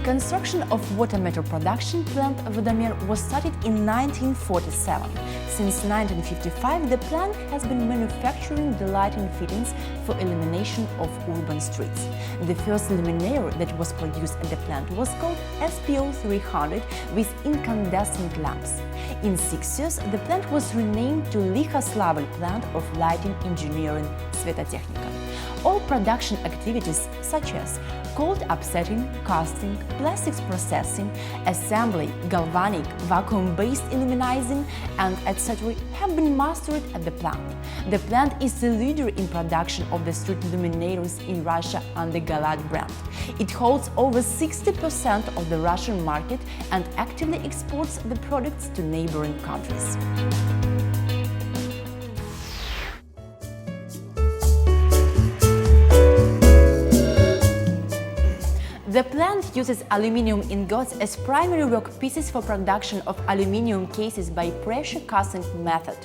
Construction of water meter production plant Vodomir was started in 1947. Since 1955, the plant has been manufacturing the lighting fittings for illumination of urban streets. The first luminaire that was produced at the plant was called SPO 300 with incandescent lamps. In 6 years, the plant was renamed to Lihoslavl Plant of Lighting Engineering Svetotechnika. All production activities such as cold upsetting, casting, plastics processing, assembly, galvanic, vacuum-based illuminizing, and etc. have been mastered at the plant. The plant is the leader in production of the street luminaires in Russia under Galat brand. It holds over 60% of the Russian market and actively exports the products to neighboring countries. The plant uses aluminium ingots as primary workpieces for production of aluminium cases by pressure casting method.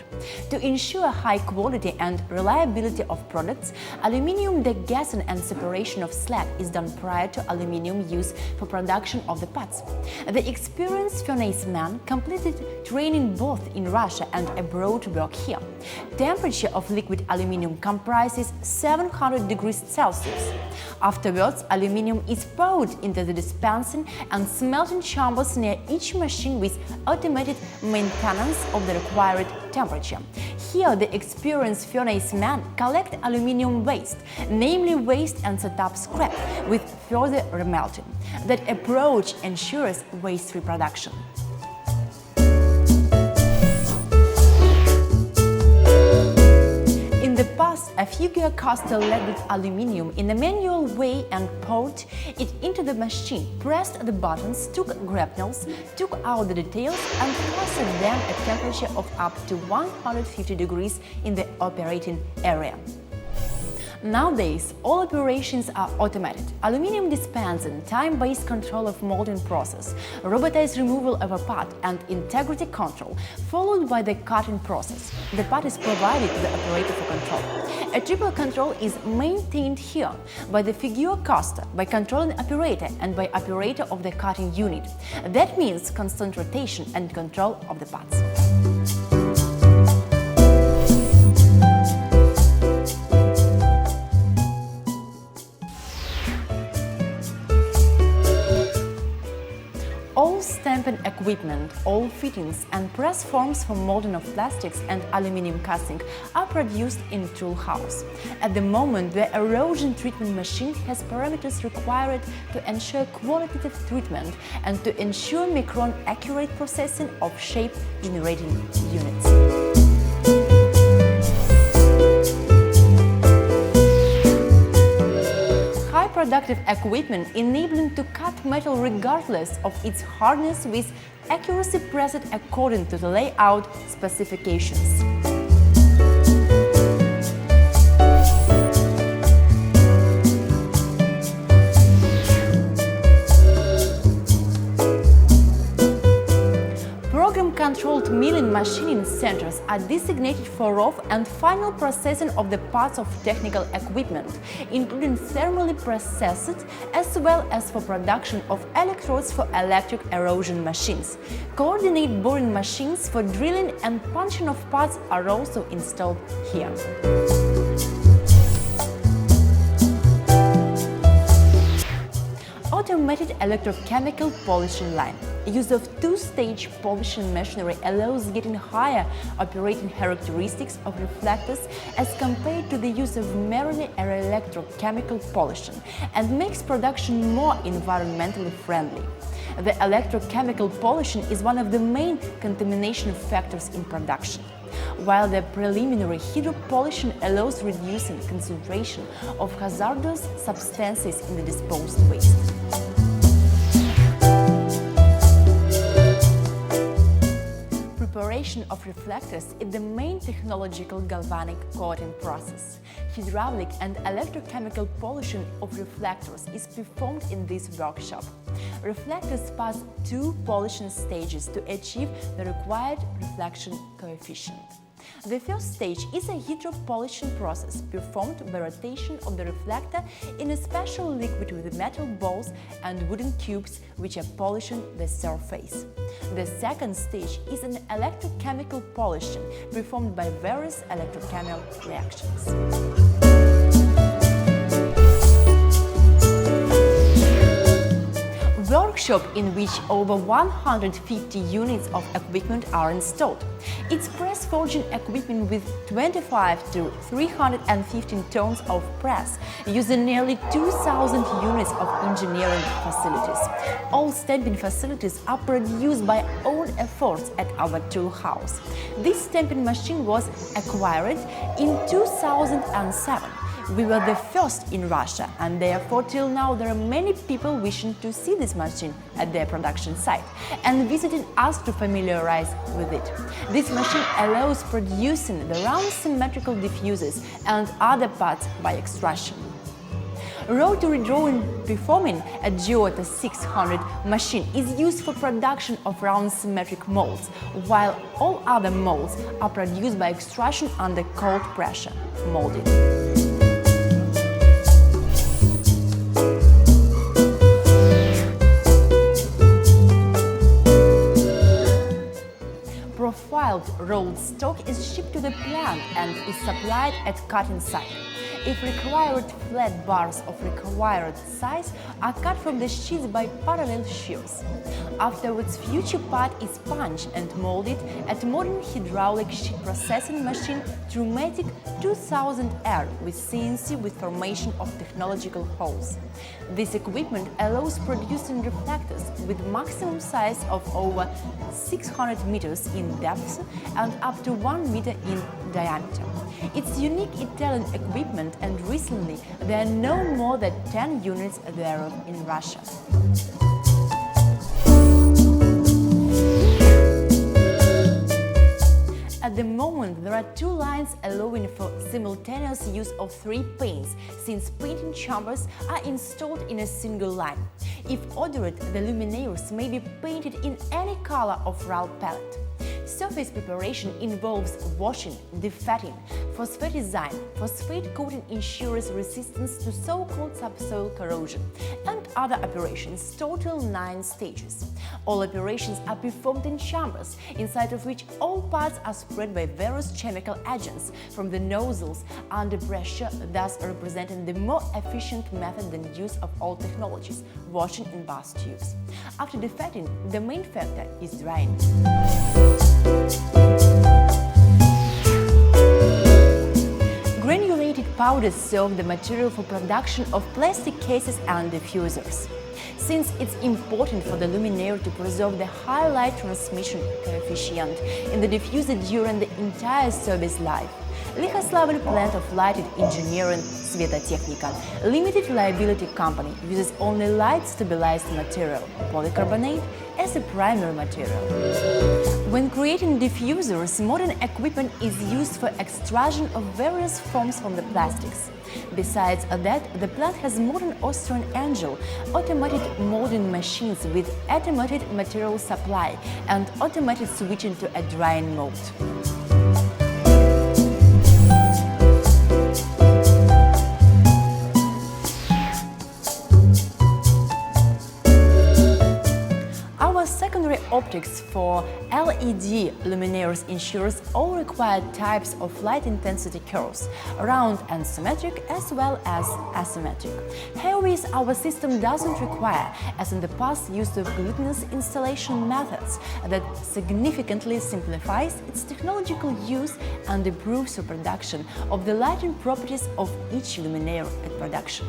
To ensure high quality and reliability of products, aluminium degassing and separation of slag is done prior to aluminium use for production of the parts. The experienced furnace man completed training both in Russia and abroad to work here. Temperature of liquid aluminium comprises 700 degrees Celsius. Afterwards, aluminium is poured into the dispensing and smelting chambers near each machine with automated maintenance of the required temperature. Here, the experienced furnace man collects aluminium waste, namely waste and set up scrap, with further remelting. That approach ensures waste-free production. A figure caster leaded aluminium in a manual way and poured it into the machine, pressed the buttons, took grapnels, took out the details and processed them at a temperature of up to 150 degrees in the operating area. Nowadays, all operations are automated. Aluminium dispensing, time-based control of molding process, robotized removal of a part and integrity control, followed by the cutting process. The part is provided to the operator for control. A triple control is maintained here by the figure caster, by controlling operator and by operator of the cutting unit. That means constant rotation and control of the parts. All stamping equipment, all fittings and press forms for molding of plastics and aluminium casting are produced in tool house. At the moment, the erosion treatment machine has parameters required to ensure qualitative treatment and to ensure micron-accurate processing of shape-generating units. Productive equipment enabling to cut metal regardless of its hardness with accuracy pressed according to the layout specifications. Program-controlled milling machining centers are designated for rough and final processing of the parts of technical equipment, including thermally processed, as well as for production of electrodes for electric erosion machines. Coordinate boring machines for drilling and punching of parts are also installed here. Automated electrochemical polishing line. Use of two-stage polishing machinery allows getting higher operating characteristics of reflectors as compared to the use of merely electrochemical polishing and makes production more environmentally friendly. The electrochemical polishing is one of the main contamination factors in production, while the preliminary hydropolishing allows reducing concentration of hazardous substances in the disposed waste. Preparation of reflectors is the main technological galvanic coating process. Hydraulic and electrochemical polishing of reflectors is performed in this workshop. Reflectors pass two polishing stages to achieve the required reflection coefficient. The first stage is a hydro-polishing process performed by rotation of the reflector in a special liquid with metal balls and wooden cubes which are polishing the surface. The second stage is an electrochemical polishing performed by various electrochemical reactions. Workshop in which over 150 units of equipment are installed. It's press forging equipment with 25 to 315 tons of press, using nearly 2,000 units of engineering facilities. All stamping facilities are produced by own efforts at our tool house. This stamping machine was acquired in 2007. We were the first in Russia, and therefore till now there are many people wishing to see this machine at their production site and visiting us to familiarize with it. This machine allows producing the round symmetrical diffusers and other parts by extrusion. Rotary drawing performing a Giotto 600 machine is used for production of round symmetric molds, while all other molds are produced by extrusion under cold pressure, molding. Profiled rolled stock is shipped to the plant and is supplied at cutting site. If required, flat bars of required size are cut from the sheets by parallel shears. Afterwards, future part is punched and molded at modern hydraulic sheet processing machine Trumatic 2000R with CNC with formation of technological holes. This equipment allows producing reflectors with maximum size of over 600 meters in depth and up to 1 meter in diameter. It's unique Italian equipment, and recently there are no more than 10 units thereof in Russia. At the moment, there are 2 lines allowing for simultaneous use of 3 paints, since painting chambers are installed in a single line. If ordered, the luminaires may be painted in any color of raw palette. Surface preparation involves washing, defatting, phosphatizing. Phosphate coating ensures resistance to so-called subsoil corrosion, and other operations, total 9 stages. All operations are performed in chambers, inside of which all parts are spread by various chemical agents from the nozzles under pressure, thus representing the more efficient method than use of all technologies, washing in bath tubes. After defatting, the main factor is drying. Granulated powders serve the material for production of plastic cases and diffusers. Since it's important for the luminaire to preserve the high light transmission coefficient in the diffuser during the entire service life, Lihoslavl plant of lighting engineering Svetotechnika, limited liability company, uses only light stabilized material, polycarbonate, as a primary material. When creating diffusers, modern equipment is used for extraction of various forms from the plastics. Besides that, the plant has modern Austrian Angel automated molding machines with automated material supply and automated switching to a drying mode. Secondary optics for LED luminaires ensures all required types of light intensity curves, round and symmetric as well as asymmetric. However, our system doesn't require, as in the past, use of glutinous installation methods that significantly simplifies its technological use and improves the production of the lighting properties of each luminaire at production.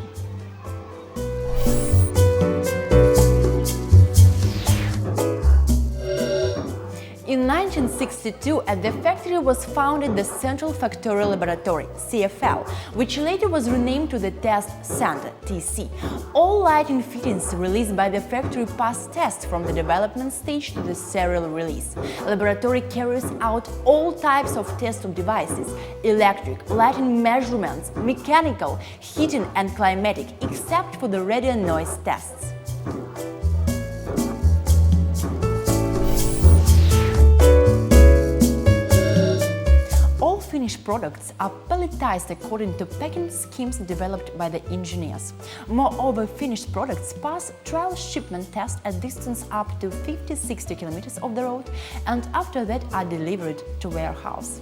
In 1962, at the factory was founded the Central Factory Laboratory, CFL, which later was renamed to the Test Center, TC. All lighting fittings released by the factory pass test from the development stage to the serial release. Laboratory carries out all types of test of devices: electric, lighting measurements, mechanical, heating and climatic, except for the radio noise tests. finished products are palletized according to packing schemes developed by the engineers. Moreover, finished products pass trial shipment test at distance up to 50-60 km off the road and after that are delivered to warehouse.